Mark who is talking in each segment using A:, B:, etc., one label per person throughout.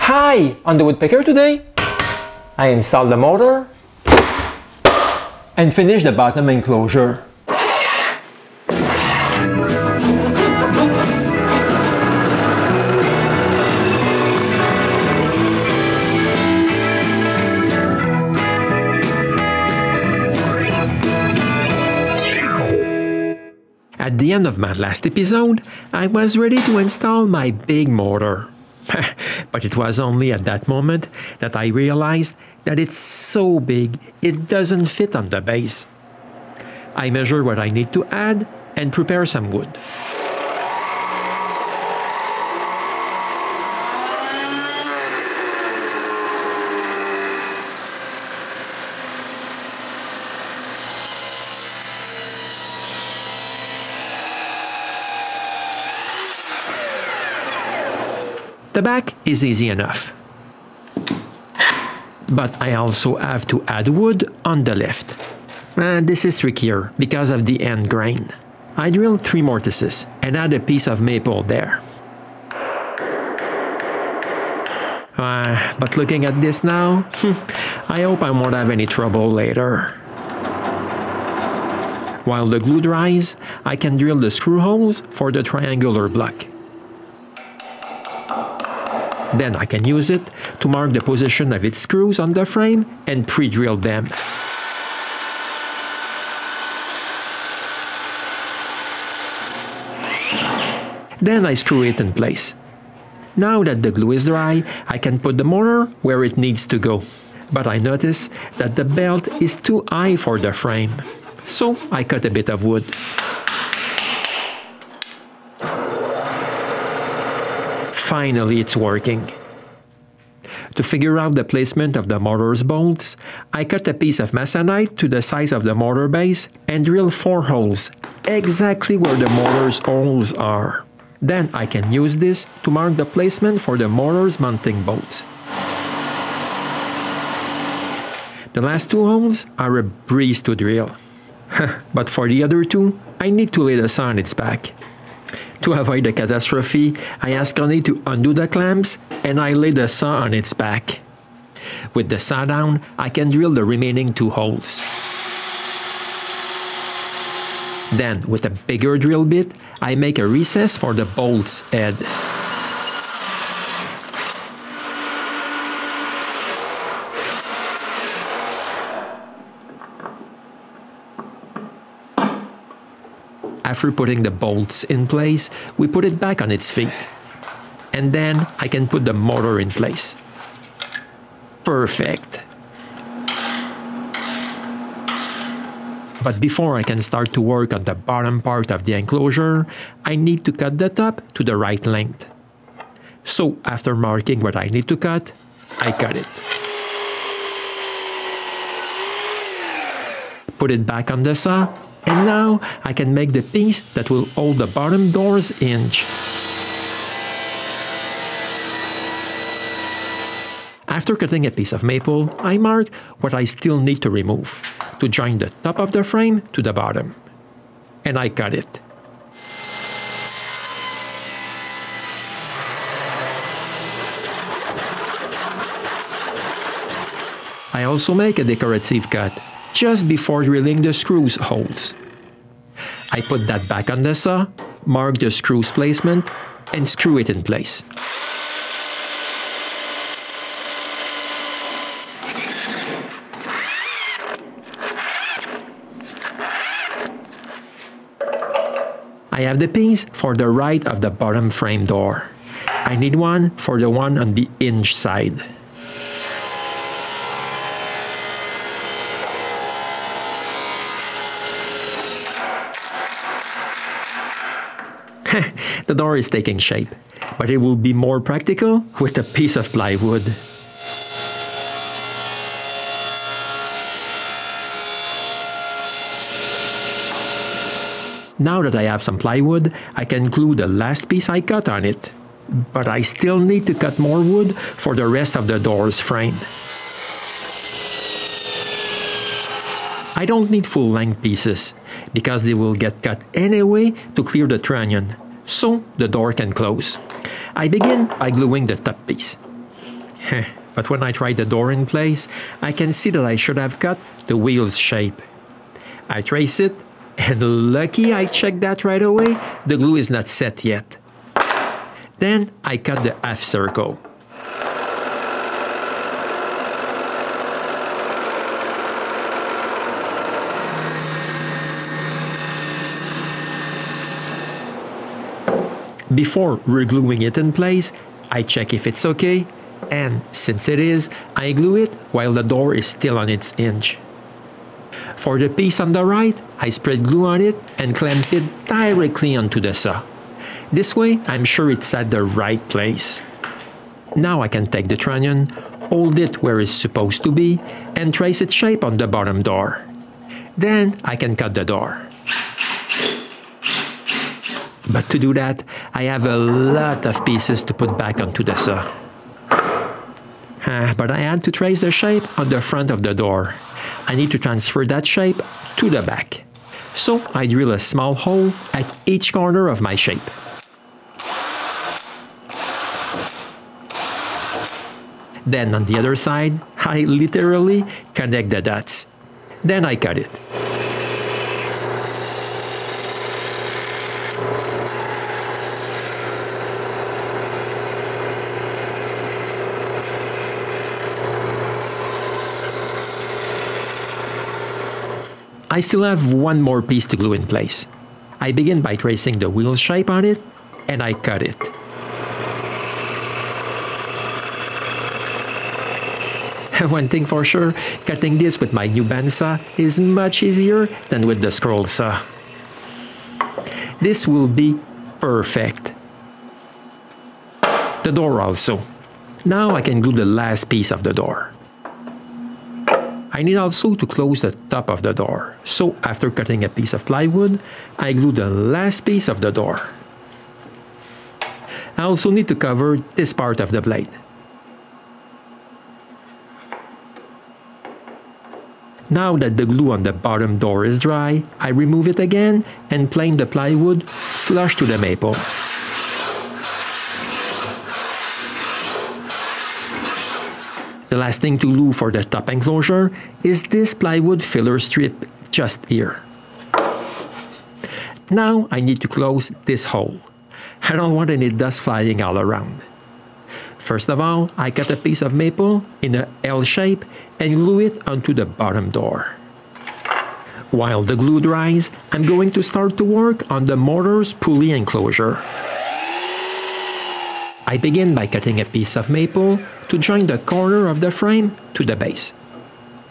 A: Hi! On the Woodpecker today, I installed the motor and finished the bottom enclosure. At the end of my last episode, I was ready to install my big motor. But it was only at that moment that I realized that it's so big it doesn't fit on the base. I measure what I need to add and prepare some wood. The back is easy enough, but I also have to add wood on the left. This is trickier because of the end grain. I drilled 3 mortises and add a piece of maple there. But looking at this now, I hope I won't have any trouble later. While the glue dries, I can drill the screw holes for the triangular block. Then I can use it to mark the position of its screws on the frame and pre-drill them. Then I screw it in place. Now that the glue is dry, I can put the motor where it needs to go. But I notice that the belt is too high for the frame, so I cut a bit of wood. Finally, it's working. To figure out the placement of the motor's bolts, I cut a piece of masonite to the size of the motor base and drill 4 holes, exactly where the motor's holes are. Then I can use this to mark the placement for the motor's mounting bolts. The last 2 holes are a breeze to drill. But for the other 2, I need to lay the saw on its back. To avoid a catastrophe, I ask Alain to undo the clamps and I lay the saw on its back. With the saw down, I can drill the remaining 2 holes. Then, with a bigger drill bit, I make a recess for the bolt's head. After putting the bolts in place, we put it back on its feet. And then I can put the motor in place. Perfect! But before I can start to work on the bottom part of the enclosure, I need to cut the top to the right length. So after marking what I need to cut, I cut it. Put it back on the saw. And now I can make the piece that will hold the bottom door's hinge. After cutting a piece of maple, I mark what I still need to remove to join the top of the frame to the bottom. And I cut it. I also make a decorative cut just before drilling the screws holes. I put that back on the saw, mark the screws placement, and screw it in place. I have the piece for the right of the bottom frame door. I need one for the one on the hinge side. The door is taking shape, but it will be more practical with a piece of plywood. Now that I have some plywood, I can glue the last piece I cut on it. But I still need to cut more wood for the rest of the door's frame. I don't need full-length pieces, because they will get cut anyway to clear the trunnion, so the door can close. I begin by gluing the top piece. But when I try the door in place, I can see that I should have cut the wheel's shape. I trace it, and lucky I checked that right away, the glue is not set yet. Then I cut the half circle. Before regluing it in place, I check if it's okay, and since it is, I glue it while the door is still on its hinge. For the piece on the right, I spread glue on it and clamp it directly onto the saw. This way, I'm sure it's at the right place. Now I can take the trunnion, hold it where it's supposed to be, and trace its shape on the bottom door. Then I can cut the door. But to do that, I have a lot of pieces to put back onto the saw. But I had to trace the shape on the front of the door. I need to transfer that shape to the back. So I drill a small hole at each corner of my shape. Then on the other side, I literally connect the dots. Then I cut it. I still have one more piece to glue in place. I begin by tracing the wheel shape on it, and I cut it. One thing for sure, cutting this with my new bandsaw is much easier than with the scroll saw. This will be perfect. The door also. Now I can glue the last piece of the door. I need also to close the top of the door, so after cutting a piece of plywood, I glue the last piece of the door. I also need to cover this part of the blade. Now that the glue on the bottom door is dry, I remove it again and plane the plywood flush to the maple. The last thing to glue for the top enclosure is this plywood filler strip just here. Now I need to close this hole. I don't want any dust flying all around. First of all, I cut a piece of maple in a L shape and glue it onto the bottom door. While the glue dries, I'm going to start to work on the mortar's pulley enclosure. I begin by cutting a piece of maple to join the corner of the frame to the base.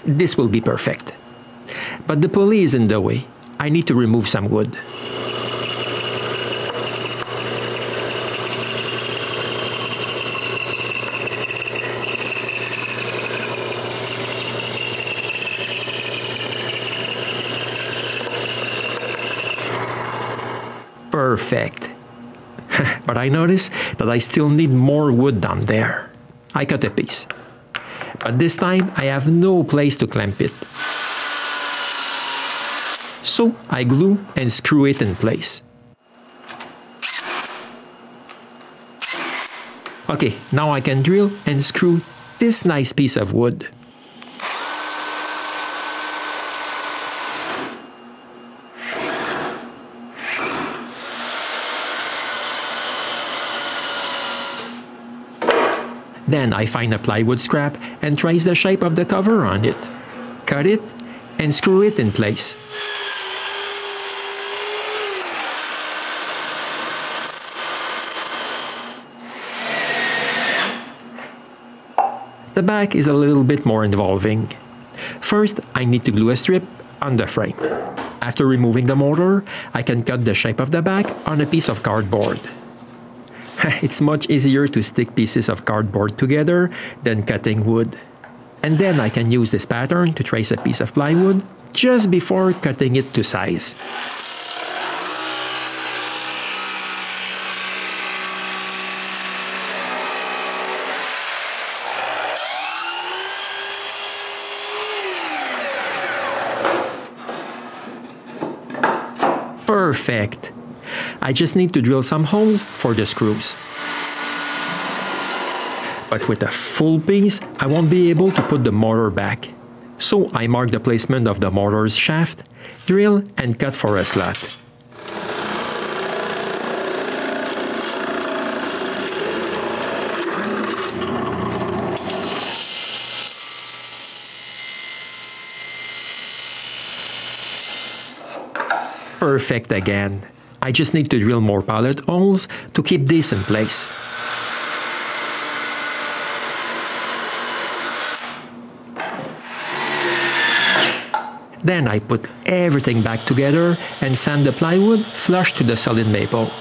A: This will be perfect. But the pulley is in the way. I need to remove some wood. Perfect. But I notice that I still need more wood down there. I cut a piece. But this time I have no place to clamp it. So I glue and screw it in place. Okay, now I can drill and screw this nice piece of wood. Then I find a plywood scrap and trace the shape of the cover on it. Cut it and screw it in place. The back is a little bit more involving. First, I need to glue a strip on the frame. After removing the mortar, I can cut the shape of the back on a piece of cardboard. It's much easier to stick pieces of cardboard together than cutting wood. And then I can use this pattern to trace a piece of plywood just before cutting it to size. Perfect! I just need to drill some holes for the screws. But with a full piece, I won't be able to put the mortar back. So I mark the placement of the mortar's shaft, drill and cut for a slot. Perfect again. I just need to drill more pallet holes to keep this in place. Then I put everything back together and sand the plywood flush to the solid maple.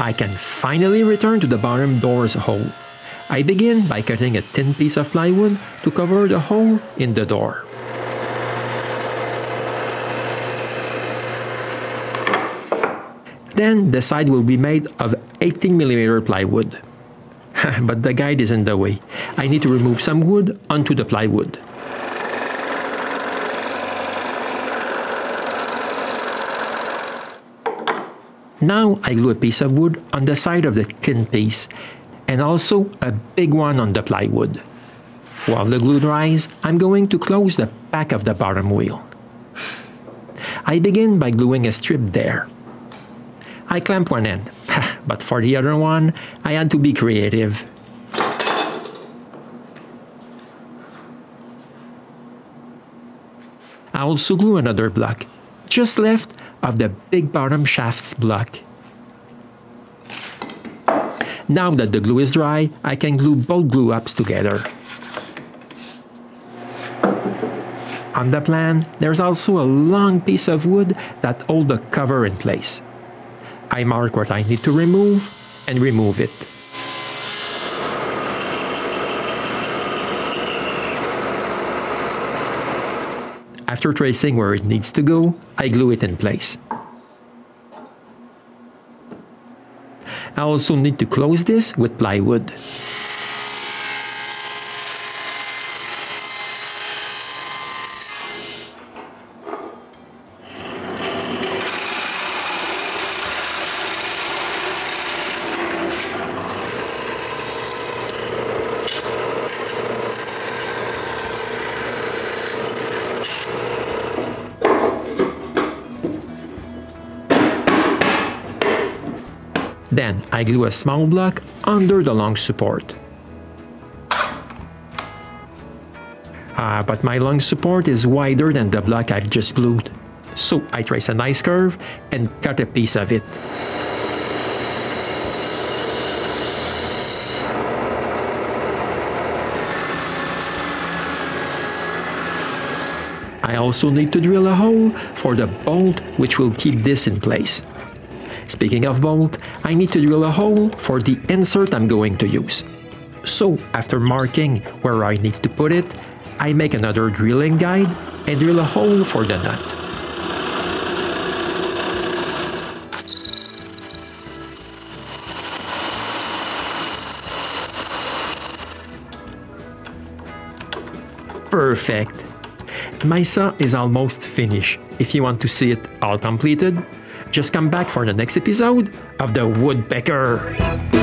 A: I can finally return to the bottom door's hole. I begin by cutting a thin piece of plywood to cover the hole in the door. Then the side will be made of 18mm plywood. But the guide is in the way. I need to remove some wood onto the plywood. Now I glue a piece of wood on the side of the thin piece, and also a big one on the plywood. While the glue dries, I'm going to close the back of the bottom wheel. I begin by gluing a strip there. I clamp one end, but for the other one, I had to be creative. I also glue another block, just left of the big bottom shaft's block. Now that the glue is dry, I can glue both glue ups together. On the plan, there's also a long piece of wood that holds the cover in place. I mark what I need to remove and remove it. After tracing where it needs to go, I glue it in place. I also need to close this with plywood. Then I glue a small block under the long support. But my long support is wider than the block I've just glued. So I trace a nice curve and cut a piece of it. I also need to drill a hole for the bolt which will keep this in place. Speaking of bolt, I need to drill a hole for the insert I'm going to use. So after marking where I need to put it, I make another drilling guide and drill a hole for the nut. Perfect! My saw is almost finished. If you want to see it all completed, just come back for the next episode of the Woodpecker.